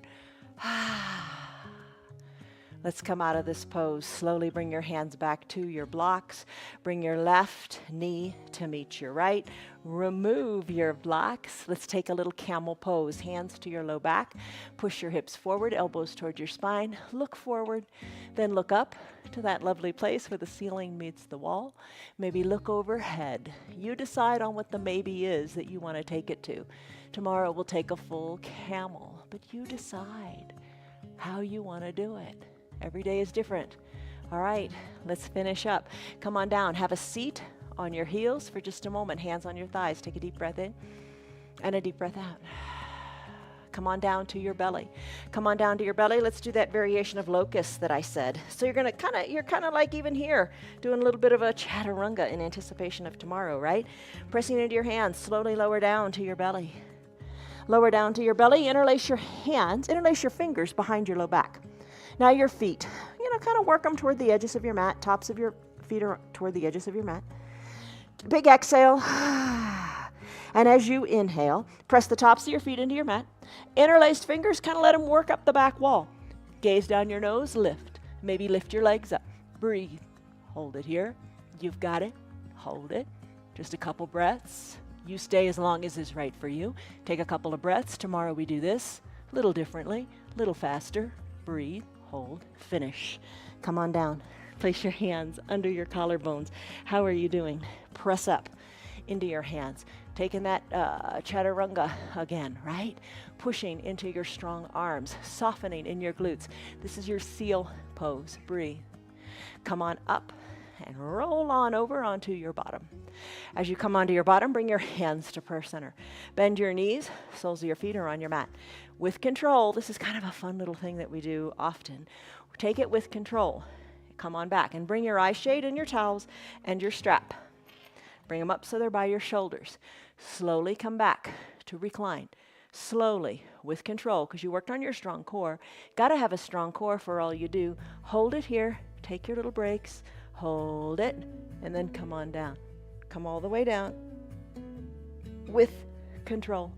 Let's come out of this pose. Slowly bring your hands back to your blocks. Bring your left knee to meet your right. Remove your blocks. Let's take a little camel pose. Hands to your low back. Push your hips forward, elbows toward your spine. Look forward, then look up to that lovely place where the ceiling meets the wall. Maybe look overhead. You decide on what the maybe is that you want to take it to. Tomorrow we'll take a full camel, but you decide how you want to do it. Every day is different. All right, let's finish up. Come on down. Have a seat on your heels for just a moment. Hands on your thighs. Take a deep breath in and a deep breath out. Come on down to your belly. Come on down to your belly. Let's do that variation of locust that I said. So you're kind of like even here, doing a little bit of a chaturanga in anticipation of tomorrow, right? Pressing into your hands. Slowly lower down to your belly. Lower down to your belly. Interlace your hands. Interlace your fingers behind your low back. Now your feet, kind of work them toward the edges of your mat. Tops of your feet are toward the edges of your mat. Big exhale. And as you inhale, press the tops of your feet into your mat. Interlaced fingers, kind of let them work up the back wall. Gaze down your nose, lift. Maybe lift your legs up. Breathe. Hold it here. You've got it. Hold it. Just a couple breaths. You stay as long as is right for you. Take a couple of breaths. Tomorrow we do this a little differently, a little faster. Breathe. Hold, finish. Come on down. Place your hands under your collarbones. How are you doing? Press up into your hands. Taking that chaturanga again, right? Pushing into your strong arms, softening in your glutes. This is your seal pose. Breathe. Come on up and roll on over onto your bottom. As you come onto your bottom, bring your hands to prayer center. Bend your knees, soles of your feet are on your mat. With control, this is kind of a fun little thing that we do often. Take it with control. Come on back and bring your eye shade and your towels and your strap. Bring them up so they're by your shoulders. Slowly come back to recline. Slowly, with control, because you worked on your strong core. Got to have a strong core for all you do. Hold it here. Take your little breaks. Hold it, and then come on down. Come all the way down with control.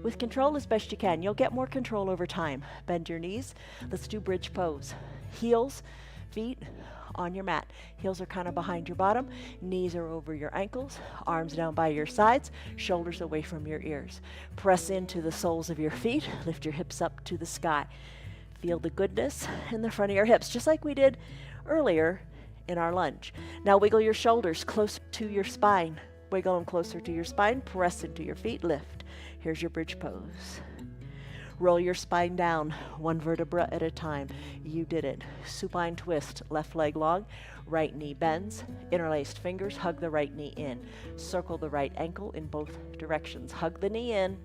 With control as best you can. You'll get more control over time. Bend your knees. Let's do bridge pose. Heels, feet on your mat. Heels are kind of behind your bottom. Knees are over your ankles. Arms down by your sides. Shoulders away from your ears. Press into the soles of your feet. Lift your hips up to the sky. Feel the goodness in the front of your hips, just like we did earlier in our lunge. Now wiggle your shoulders close to your spine. wiggle them closer to your spine, press into your feet, lift. Here's your bridge pose. Roll your spine down, one vertebra at a time. You did it. Supine twist, left leg long, right knee bends, interlaced fingers, hug the right knee in. Circle the right ankle in both directions. Hug the knee in.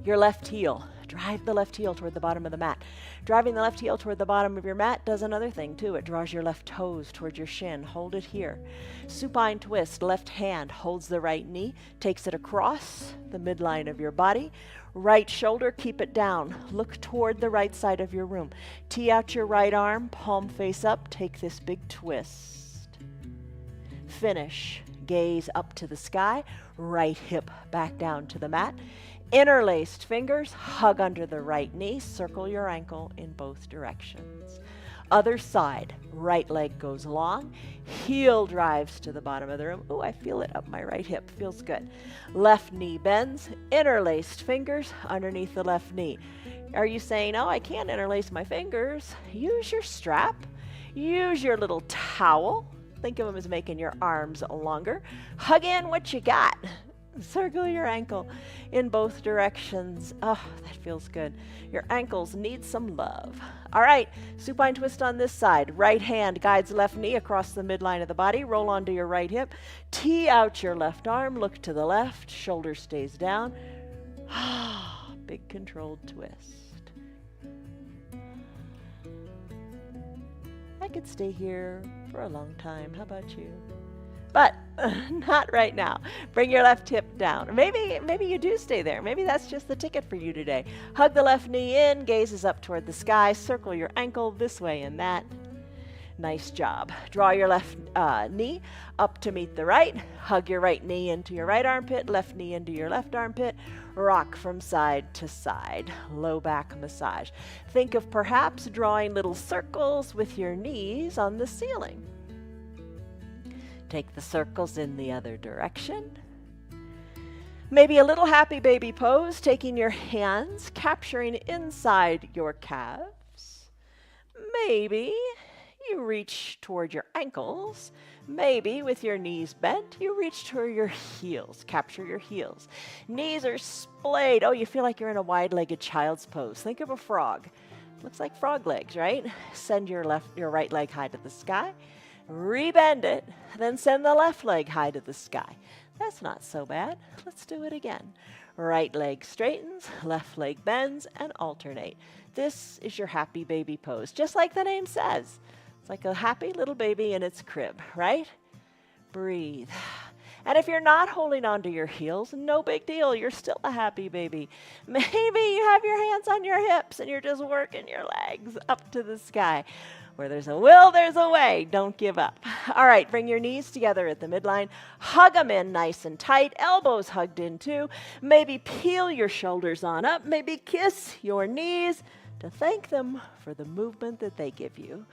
Your left heel, drive the left heel toward the bottom of the mat. Driving the left heel toward the bottom of your mat does another thing too. It draws your left toes toward your shin. Hold it here. Supine twist, left hand holds the right knee, takes it across the midline of your body. Right shoulder, keep it down. Look toward the right side of your room. Tee out your right arm, palm face up. Take this big twist. Finish. Gaze up to the sky. Right hip back down to the mat. Interlaced fingers, hug under the right knee. Circle your ankle in both directions. Other side, right leg goes long, heel drives to the bottom of the room. Ooh, I feel it up my right hip, feels good. Left knee bends, interlaced fingers underneath the left knee. Are you saying, oh, I can't interlace my fingers? Use your strap, use your little towel. Think of them as making your arms longer. Hug in what you got. Circle your ankle in both directions. Oh, that feels good. Your ankles need some love. All right, supine twist on this side. Right hand guides left knee across the midline of the body. Roll onto your right hip. Tee out your left arm. Look to the left. Shoulder stays down. Big controlled twist. I could stay here for a long time. How about you? But not right now. Bring your left hip down. Maybe you do stay there. Maybe that's just the ticket for you today. Hug the left knee in, gazes up toward the sky. Circle your ankle this way and that. Nice job. Draw your left knee up to meet the right. Hug your right knee into your right armpit, left knee into your left armpit. Rock from side to side. Low back massage. Think of perhaps drawing little circles with your knees on the ceiling. Take the circles in the other direction. Maybe a little happy baby pose, taking your hands, capturing inside your calves. Maybe you reach toward your ankles. Maybe with your knees bent, you reach toward your heels. Capture your heels. Knees are splayed. Oh, you feel like you're in a wide-legged child's pose. Think of a frog. Looks like frog legs, right? Send your right leg high to the sky. Rebend it, then send the left leg high to the sky. That's not so bad. Let's do it again. Right leg straightens, left leg bends, and alternate. This is your happy baby pose, just like the name says. It's like a happy little baby in its crib, right? Breathe. And if you're not holding on to your heels, no big deal. You're still a happy baby. Maybe you have your hands on your hips and you're just working your legs up to the sky. Where there's a will, there's a way. Don't give up. All right, bring your knees together at the midline. Hug them in nice and tight. Elbows hugged in too. Maybe peel your shoulders on up. Maybe kiss your knees to thank them for the movement that they give you.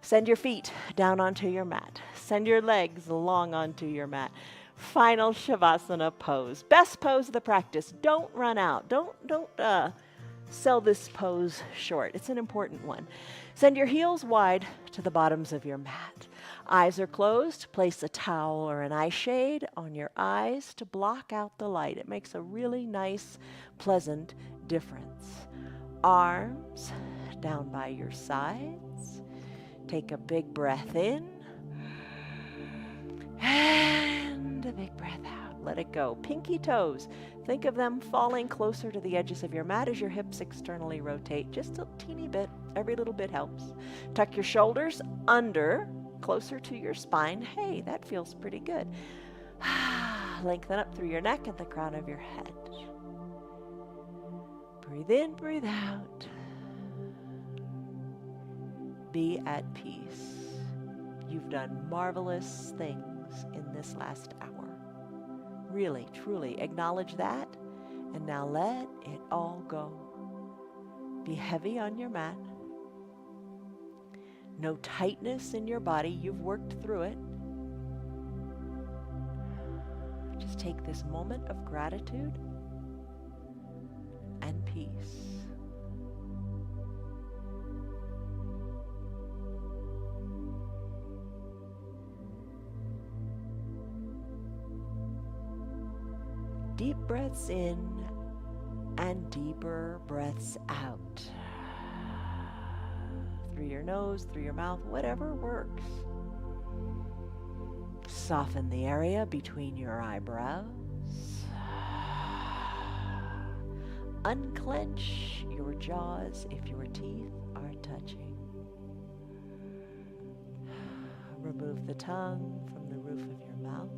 Send your feet down onto your mat. Send your legs long onto your mat. Final Shavasana pose. Best pose of the practice. Don't run out. Don't sell this pose short. It's an important one. Send your heels wide to the bottoms of your mat. Eyes are closed. Place a towel or an eye shade on your eyes to block out the light. It makes a really nice, pleasant difference. Arms down by your sides. Take a big breath in. And a big breath out. Let it go. Pinky toes. Think of them falling closer to the edges of your mat as your hips externally rotate. Just a teeny bit. Every little bit helps. Tuck your shoulders under, closer to your spine. Hey, that feels pretty good. Lengthen up through your neck and the crown of your head. Breathe in, breathe out. Be at peace. You've done marvelous things in this last hour. Really, truly acknowledge that, and now let it all go. Be heavy on your mat. No tightness in your body. You've worked through it. Just take this moment of gratitude and peace. Deep breaths in and deeper breaths out. Through your nose, through your mouth, whatever works. Soften the area between your eyebrows. Unclench your jaws if your teeth are touching. Remove the tongue from the roof of your mouth.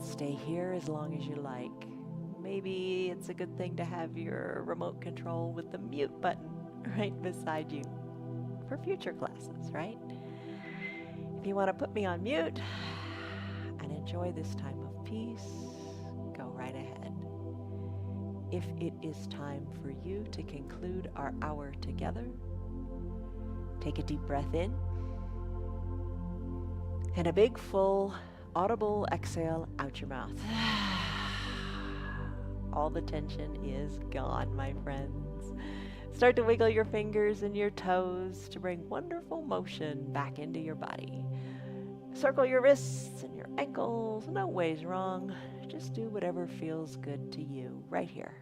Stay here as long as you like. Maybe it's a good thing to have your remote control with the mute button right beside you for future classes, right? If you want to put me on mute and enjoy this time of peace, go right ahead. If it is time for you to conclude our hour together, take a deep breath in and a big, full, audible exhale out your mouth. All the tension is gone, my friends. Start to wiggle your fingers and your toes to bring wonderful motion back into your body. Circle your wrists and your ankles. No ways wrong. Just do whatever feels good to you right here.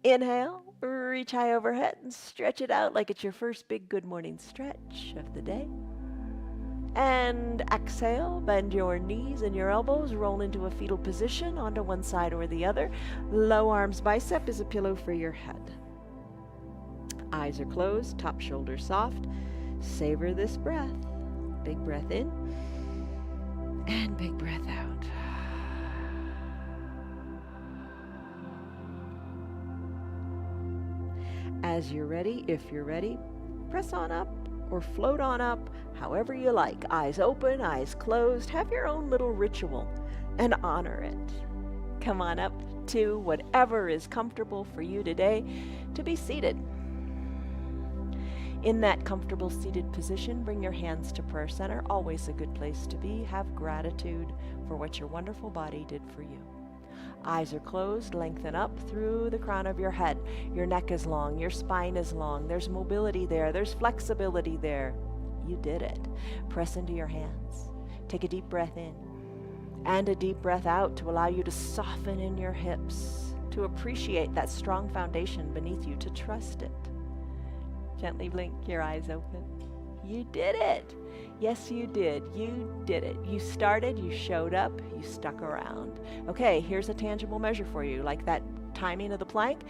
Inhale, reach high overhead and stretch it out like it's your first big good morning stretch of the day. And exhale, bend your knees and your elbows, roll into a fetal position onto one side or the other. Low arms bicep is a pillow for your head. Eyes are closed, top shoulder soft. Savor this breath. Big breath in and big breath out. As you're ready, if you're ready, press on up or float on up, however you like. Eyes open, eyes closed. Have your own little ritual and honor it. Come on up to whatever is comfortable for you today to be seated. In that comfortable seated position, bring your hands to prayer center. Always a good place to be. Have gratitude for what your wonderful body did for you. Eyes are closed, lengthen up through the crown of your head. Your neck is long, your spine is long. There's mobility there, there's flexibility there. You did it. Press into your hands. Take a deep breath in and a deep breath out to allow you to soften in your hips, to appreciate that strong foundation beneath you, to trust it. Gently blink your eyes open. You did it. Yes, you did. You did it. You started, you showed up, you stuck around. Okay, here's a tangible measure for you. Like that timing of the plank,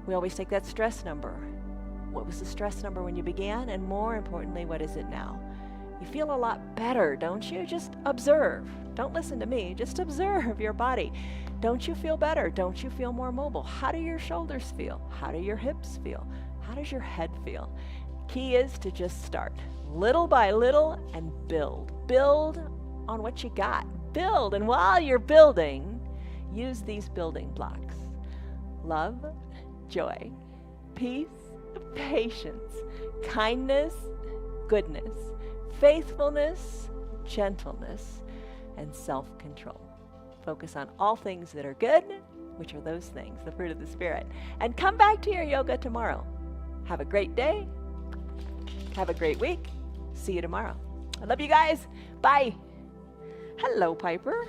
we always take that stress number. What was the stress number when you began? And more importantly, what is it now? You feel a lot better, don't you? Just observe. Don't listen to me. Just observe your body. Don't you feel better? Don't you feel more mobile? How do your shoulders feel? How do your hips feel? How does your head feel? Key is to just start little by little and build. Build on what you got. Build. And while you're building, use these building blocks. Love, joy, peace, patience, kindness, goodness, faithfulness, gentleness, and self-control. Focus on all things that are good, which are those things, the fruit of the Spirit. And come back to your yoga tomorrow. Have a great day. Have a great week. See you tomorrow. I love you guys. Bye. Hello, Piper.